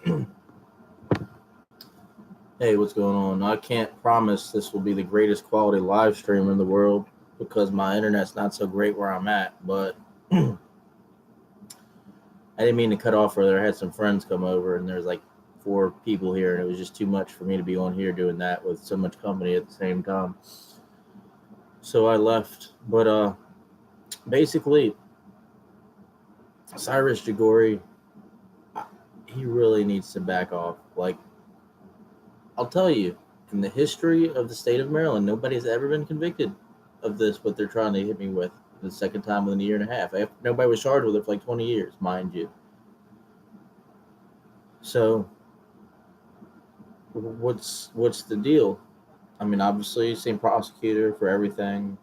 Hey, what's going on? I can't promise this will be the greatest quality live stream in the world because my internet's not so great where I'm at, but I didn't mean to cut off earlier. I had some friends come over and there's like four people here, and it was just too much for me to be on here doing that with so much company at the same time. So I left. But basically, Cyrus Jagori, he really needs to back off. Like, I'll tell you, in the history of the state of Maryland, nobody's ever been convicted of this, what they're trying to hit me with the second time within a year and a half. Nobody was charged with it for like 20 years, mind you. So, what's the deal? I mean, obviously, same prosecutor for everything,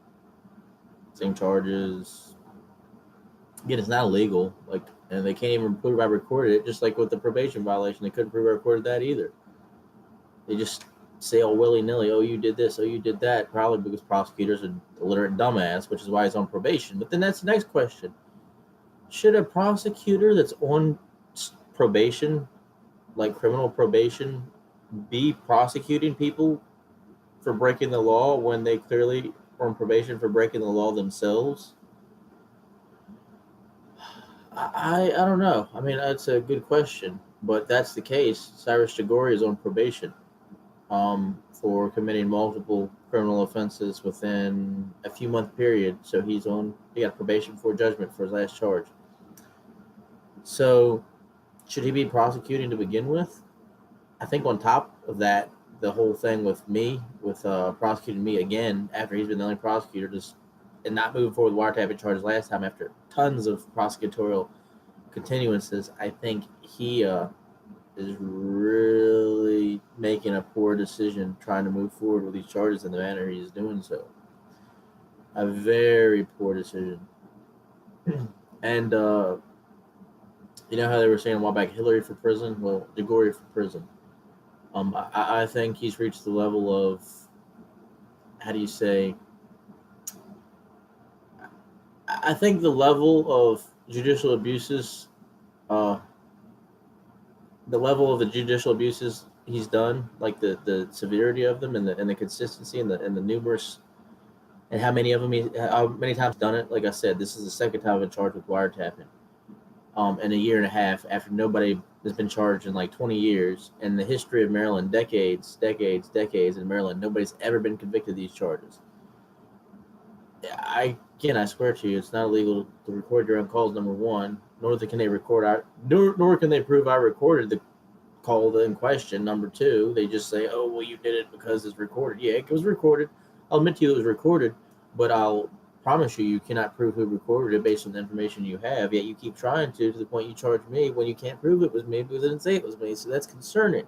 same charges. Again, it's not illegal. Like, and they can't even prove I recorded it. Just like with the probation violation, they couldn't prove I recorded that either. They just say all willy nilly, oh, you did this, oh, you did that, probably because prosecutors are illiterate dumbass, which is why he's on probation. But then that's the next question. Should a prosecutor that's on probation, like criminal probation, be prosecuting people for breaking the law when they clearly are on probation for breaking the law themselves? I don't know. I mean, that's a good question, but that's the case. Cyrus Jagori is on probation for committing multiple criminal offenses within a few month period. So he got probation before judgment for his last charge. So should he be prosecuting to begin with? I think on top of that, the whole thing with prosecuting me again after he's been the only prosecutor and not moving forward with wiretapping charges last time after tons of prosecutorial continuances, I think he is really making a poor decision trying to move forward with these charges in the manner he's doing so. A very poor decision. And you know how they were saying a while back, Hillary for prison? Well, Jagori for prison. I think he's reached the level of, how do you say, I think the level of judicial abuses, the level of the judicial abuses he's done, like the severity of them and the consistency and the numerous, and how many times done it. Like I said, this is the second time I've been charged with wiretapping. In a year and a half after nobody has been charged in like 20 years. In the history of Maryland, decades in Maryland, nobody's ever been convicted of these charges. I swear to you, it's not illegal to record your own calls, number one, nor can they nor can they prove I recorded the call in question, number two. They just say, oh, well, you did it because it's recorded. Yeah, it was recorded. I'll admit to you it was recorded, but I'll promise you cannot prove who recorded it based on the information you have, yet you keep trying to the point you charge me when you can't prove it was me because it didn't say it was me. So that's concerning.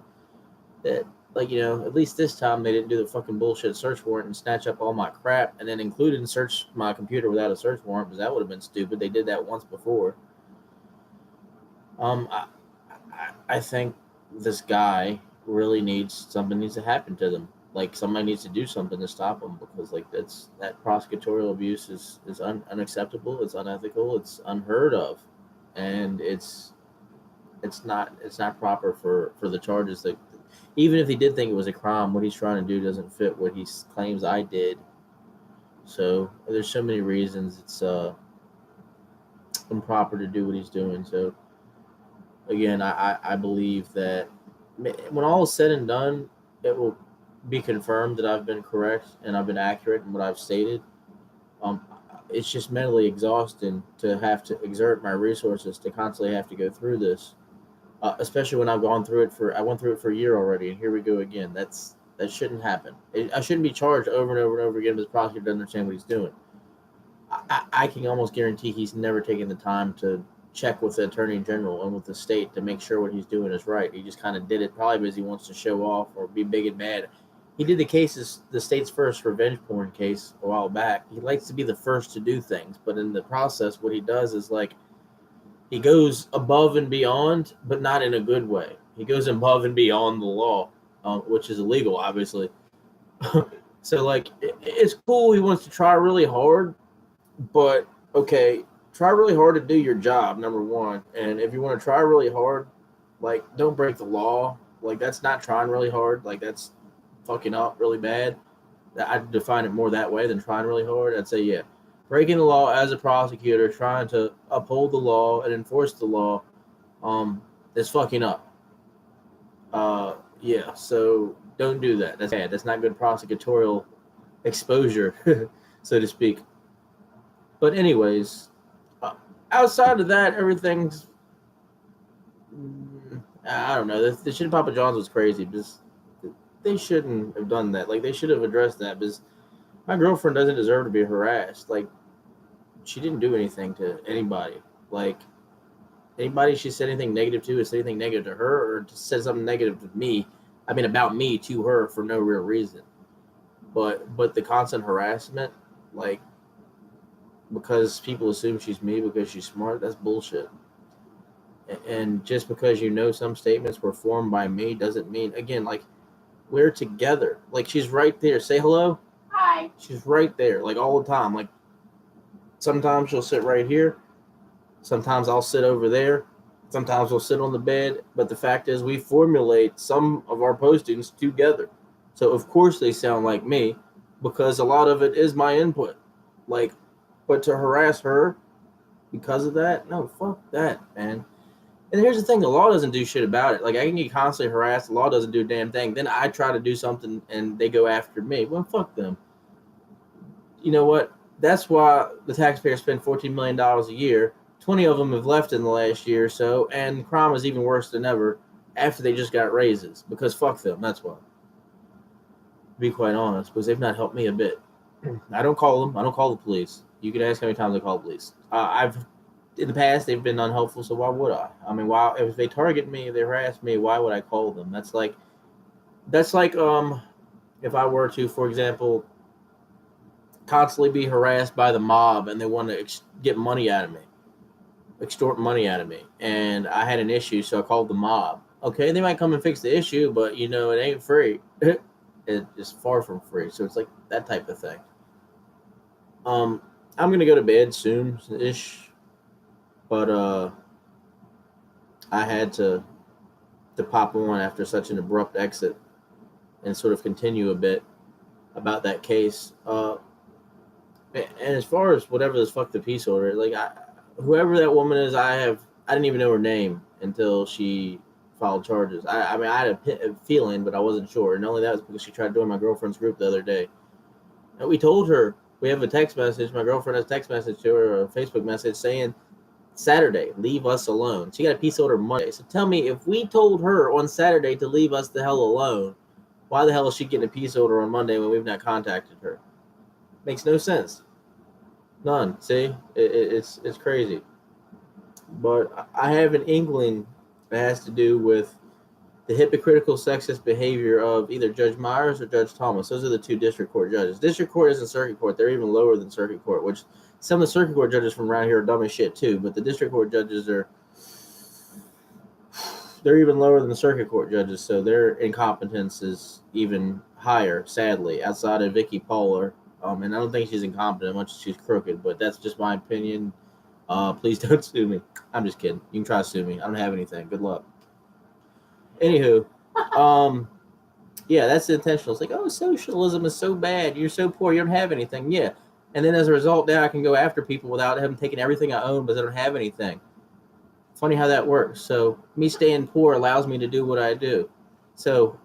That, like, at least this time they didn't do the fucking bullshit search warrant and snatch up all my crap and then include and search my computer without a search warrant, because that would have been stupid. They did that once before. I think this guy really needs to happen to them. Like, somebody needs to do something to stop him, because like that prosecutorial abuse is unacceptable. It's unethical. It's unheard of, and it's not proper for the charges that, even if he did think it was a crime, what he's trying to do doesn't fit what he claims I did. So there's so many reasons it's improper to do what he's doing. So again, I believe that when all is said and done, it will be confirmed that I've been correct and I've been accurate in what I've stated. It's just mentally exhausting to have to exert my resources to constantly have to go through this, especially when I went through it for a year already, and here we go again. That shouldn't happen. I shouldn't be charged over and over and over again because the prosecutor doesn't understand what he's doing. I can almost guarantee he's never taken the time to check with the attorney general and with the state to make sure what he's doing is right. He just kind of did it probably because he wants to show off or be big and bad. He did the state's first revenge porn case a while back. He likes to be the first to do things, but in the process, what he does is, like, he goes above and beyond, but not in a good way. He goes above and beyond the law, which is illegal, obviously. So, like, it's cool. He wants to try really hard, but okay, try really hard to do your job, number one. And if you want to try really hard, Like, don't break the law. Like, that's not trying really hard. Like, that's fucking up really bad. I'd define it more that way than trying really hard. I'd say, yeah, breaking the law as a prosecutor, trying to uphold the law and enforce the law, is fucking up. Yeah, so don't do that. That's bad. That's not good prosecutorial exposure, so to speak. But anyways, outside of that, everything's I don't know. The shit in Papa John's was crazy because they shouldn't have done that. Like, they should have addressed that because my girlfriend doesn't deserve to be harassed. Like, she didn't do anything to anybody. Like, anybody she said anything negative to, or said anything negative to her, or said something negative to me, I mean, about me to her for no real reason. But the constant harassment, like, because people assume she's me because she's smart, that's bullshit. And just because you know some statements were formed by me doesn't mean, again, like, we're together. Like, she's right there. Say hello. Hi. She's right there, like, all the time. Like, sometimes she'll sit right here. Sometimes I'll sit over there. Sometimes we'll sit on the bed. But the fact is, we formulate some of our postings together. So, of course, they sound like me because a lot of it is my input. Like, but to harass her because of that, no, fuck that, man. And here's the thing, the law doesn't do shit about it. Like, I can get constantly harassed, the law doesn't do a damn thing. Then I try to do something and they go after me. Well, fuck them. You know what? That's why the taxpayers spend $14 million a year. 20 of them have left in the last year or so, and crime is even worse than ever after they just got raises. Because fuck them, that's why. To be quite honest, because they've not helped me a bit. I don't call them. I don't call the police. You can ask how many times I call the police. In the past, they've been unhelpful, so why would I? I mean, why, if they target me, if they harass me, why would I call them? That's like if I were to, for example, constantly be harassed by the mob and they want to get money out of me, extort money out of me, and I had an issue, so I called the mob. Okay, they might come and fix the issue, but you know, it ain't free. It's far from free, so it's like that type of thing. I'm gonna go to bed soon-ish. But I had to pop on after such an abrupt exit and sort of continue a bit about that case. And as far as whatever this fuck the peace order, like, whoever that woman is, I didn't even know her name until she filed charges. I mean, I had a feeling, but I wasn't sure. And only that was because she tried to join my girlfriend's group the other day. And we told her, we have a text message. My girlfriend has a text message to her, a Facebook message saying, Saturday, leave us alone. She got a peace order Monday. So tell me, if we told her on Saturday to leave us the hell alone, why the hell is she getting a peace order on Monday when we've not contacted her? Makes no sense. None. See? It's crazy. But I have an inkling that has to do with the hypocritical sexist behavior of either Judge Myers or Judge Thomas. Those are the two district court judges. District court isn't circuit court. They're even lower than circuit court, which some of the circuit court judges from around here are dumb as shit too, but the district court judges they're even lower than the circuit court judges, so their incompetence is even higher, sadly, outside of Vicky Poehler. And I don't think she's incompetent much as she's crooked, but that's just my opinion. Please don't sue me. I'm just kidding. You can try to sue me. I don't have anything. Good luck. Anywho, yeah, that's intentional. It's like, oh, socialism is so bad. You're so poor. You don't have anything. Yeah. And then as a result, now I can go after people without having taken everything I own, but I don't have anything. Funny how that works. So me staying poor allows me to do what I do. So,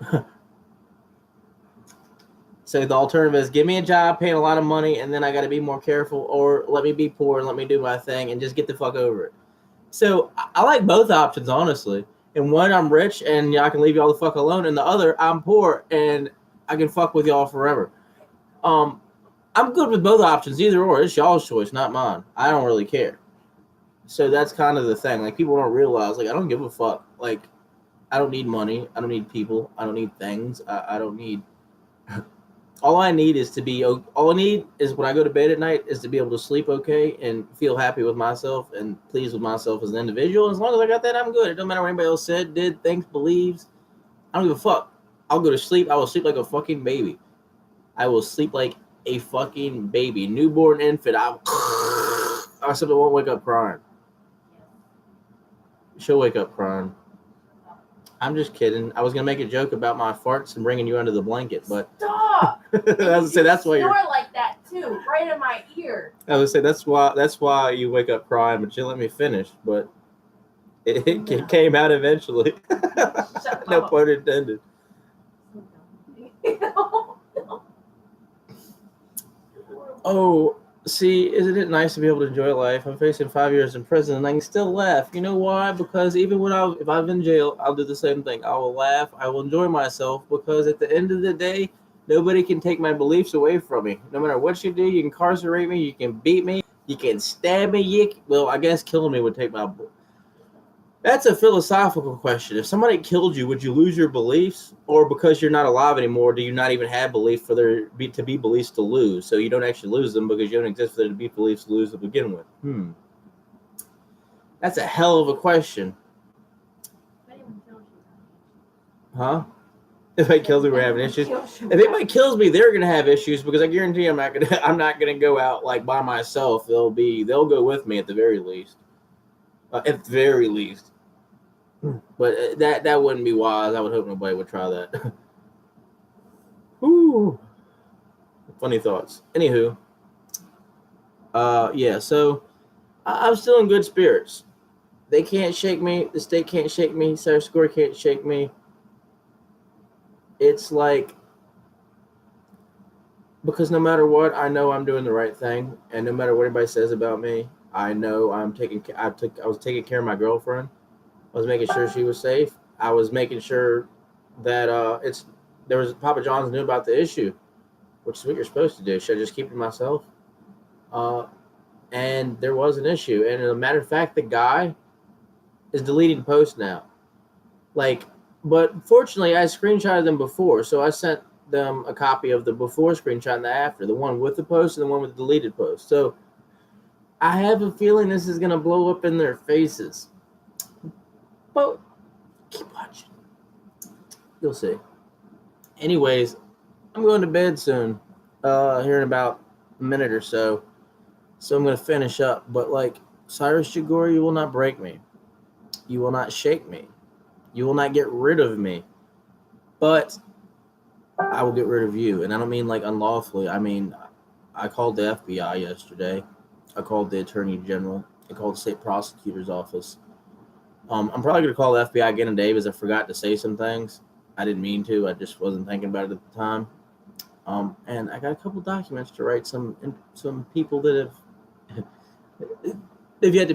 so the alternative is give me a job, paying a lot of money, and then I got to be more careful, or let me be poor and let me do my thing and just get the fuck over it. So I like both options, honestly. And one, I'm rich and I can leave y'all the fuck alone. And the other, I'm poor and I can fuck with y'all forever. I'm good with both options, either or. It's y'all's choice, not mine. I don't really care. So that's kind of the thing. Like, people don't realize, like, I don't give a fuck. Like, I don't need money. I don't need people. I don't need things. I don't need... All I need is to be... All I need is when I go to bed at night is to be able to sleep okay and feel happy with myself and pleased with myself as an individual. As long as I got that, I'm good. It don't matter what anybody else said, did, thinks, believes. I don't give a fuck. I'll go to sleep. I will sleep like a fucking baby. I will sleep like a fucking baby. Newborn infant. I simply won't wake up crying. She'll wake up crying. I'm just kidding. I was gonna make a joke about my farts and bringing you under the blanket, but stop. I was gonna say that's why you're like that too, right in my ear. I was gonna say that's why you wake up crying, but you let me finish. But it came out eventually. No pun intended. Oh, see, isn't it nice to be able to enjoy life? I'm facing 5 years in prison, and I can still laugh. You know why? Because even if I'm in jail, I'll do the same thing. I will laugh. I will enjoy myself because at the end of the day, nobody can take my beliefs away from me. No matter what you do, you can incarcerate me, you can beat me, you can stab me. Well, I guess killing me would take my. That's a philosophical question. If somebody killed you, would you lose your beliefs? Or because you're not alive anymore, do you not even have belief for there to be beliefs to lose? So you don't actually lose them because you don't exist for there to be beliefs to lose to begin with. That's a hell of a question. Huh? If anybody kills me, we're having issues. If anybody kills me, they're gonna have issues because I guarantee I'm not gonna go out like by myself. They'll go with me at the very least. At the very least. But that wouldn't be wise. I would hope nobody would try that. Ooh. Funny thoughts. Anywho. Yeah, so I'm still in good spirits. They can't shake me. The state can't shake me. Sarah Score can't shake me. It's like, because no matter what, I know I'm doing the right thing. And no matter what anybody says about me, I know I was taking care of my girlfriend. I was making sure she was safe. I was making sure that Papa John's knew about the issue, which is what you're supposed to do. Should I just keep it to myself? And there was an issue. And as a matter of fact, the guy is deleting posts now. But fortunately, I screenshotted them before, so I sent them a copy of the before screenshot and the after, the one with the post and the one with the deleted post. So I have a feeling this is going to blow up in their faces. But keep watching. You'll see. Anyways, I'm going to bed soon, here in about a minute or so. So I'm going to finish up. But Cyrus Jagori, you will not break me. You will not shake me. You will not get rid of me. But I will get rid of you. And I don't mean unlawfully. I mean, I called the FBI yesterday. I called the Attorney General. I called the State Prosecutor's Office. I'm probably going to call the FBI again today because I forgot to say some things. I didn't mean to. I just wasn't thinking about it at the time. And I got a couple documents to write some people that have they've yet to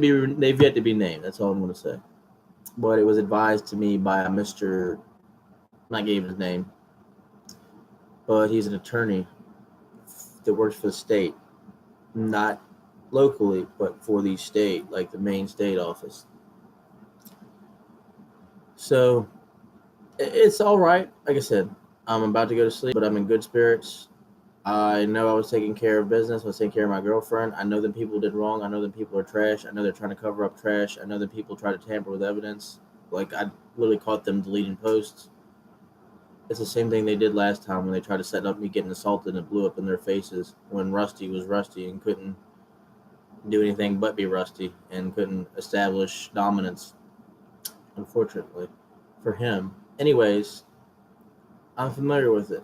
be named. That's all I'm going to say. But it was advised to me by a Mr. I gave his name, but he's an attorney that works for the state, not locally, but for the state, like the main state office. So it's all right. Like I said, I'm about to go to sleep, but I'm in good spirits. I know I was taking care of business. I was taking care of my girlfriend. I know that people did wrong. I know that people are trash. I know they're trying to cover up trash. I know that people try to tamper with evidence. I literally caught them deleting posts. It's the same thing they did last time when they tried to set up me getting assaulted and it blew up in their faces when Rusty was Rusty and couldn't do anything but be Rusty and couldn't establish dominance, unfortunately, for him. Anyways, I'm familiar with it.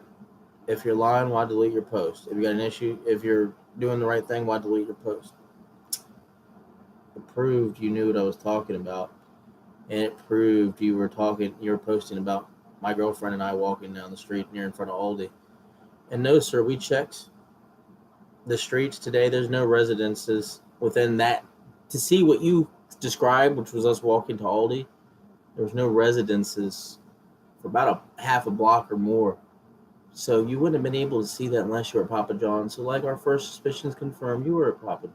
If you're lying, why delete your post? If you got an issue, if you're doing the right thing, why delete your post? It proved you knew what I was talking about. And it proved you were posting about my girlfriend and I walking down the street near in front of Aldi. And no, sir, we checked the streets today. There's no residences within that. To see what you described, which was us walking to Aldi, there was no residences for about a half a block or more. So you wouldn't have been able to see that unless you were at Papa John's. So our first suspicions confirmed you were at Papa